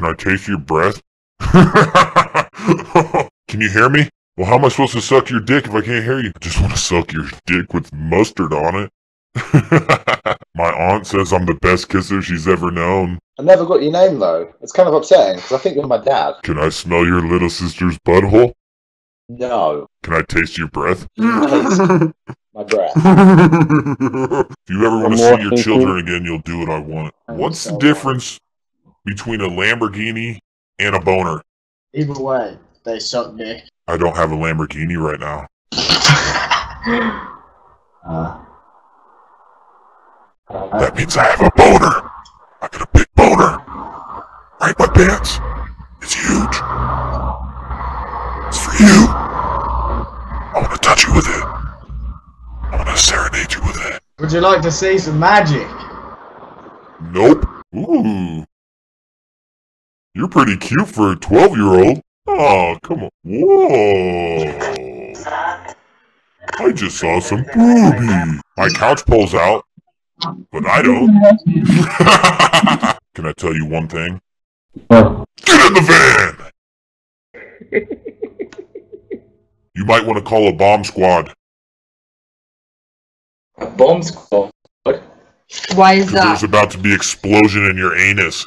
Can I taste your breath? Can you hear me? Well, how am I supposed to suck your dick if I can't hear you? I just want to suck your dick with mustard on it. My aunt says I'm the best kisser she's ever known. I never got your name, though. It's kind of upsetting, because I think you're my dad. Can I smell your little sister's butthole? No. Can I taste your breath? My breath. If you ever want to see your children again, you'll do what I want. What's the difference between a Lamborghini and a boner? Either way, they suck dick. I don't have a Lamborghini right now. That means I have a boner. I got a big boner. Right in my pants. It's huge. It's for you. I want to touch you with it. I want to serenade you with it. Would you like to see some magic? Nope. Ooh. You're pretty cute for a 12-year-old. Oh, come on. Whoa. I just saw some booby. My couch pulls out, but I don't. Can I tell you one thing? Get in the van! You might want to call a bomb squad. A bomb squad? Why is that? There's about to be explosion in your anus.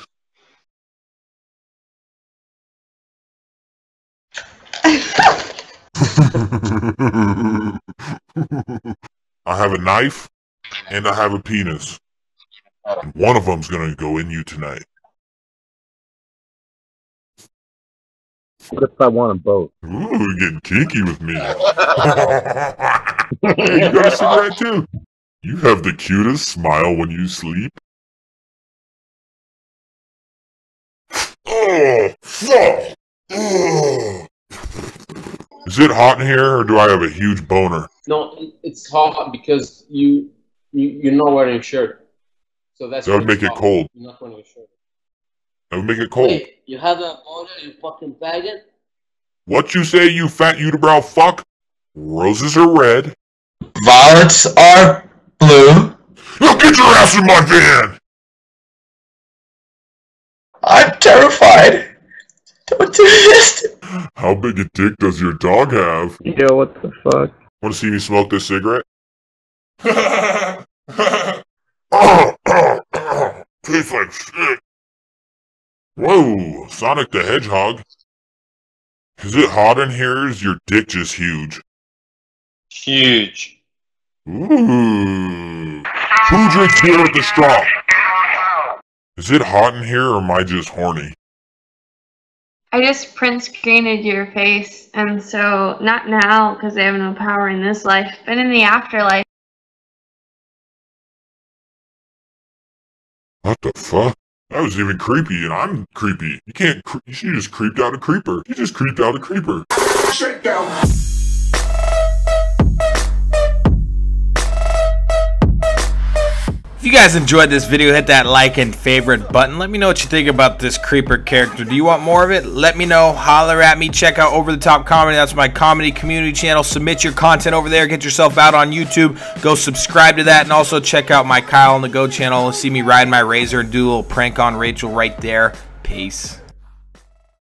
I have a knife and I have a penis. And one of them's gonna go in you tonight. What if I want them both? Ooh, you're getting kinky with me. Hey, you got a cigarette too. You have the cutest smile when you sleep. Oh, fuck! Oh. Is it hot in here, or do I have a huge boner? No, it's hot because you're not wearing a shirt. So that's That would make it cold. You're not wearing a shirt. That would make it cold. Wait, you have a boner, you fucking faggot? What you say, you fat unibrow fuck? Roses are red. Violets are blue. Now get your ass in my van! I'm terrified. Don't do this. How big a dick does your dog have? Yo, what the fuck? Want to see me smoke this cigarette? Tastes like shit. Whoa, Sonic the Hedgehog. Is it hot in here, or is your dick just huge? Huge. Ooh. Who drinks beer at the straw? Is it hot in here, or am I just horny? I just print screened your face, and so, not now, because I have no power in this life, but in the afterlife. What the fuck? That was even creepy, and I'm creepy. You can't, she just creeped out a creeper. You just creeped out a creeper. Shake down. If you guys enjoyed this video, hit that like and favorite button. Let me know what you think about this creeper character. Do you want more of it? Let me know. Holler at me. Check out Over the Top Comedy. That's my comedy community channel. Submit your content over there. Get yourself out on YouTube. Go subscribe to that. And also check out my Kyle on the Go channel and see me ride my razor and do a little prank on Rachel right there. Peace.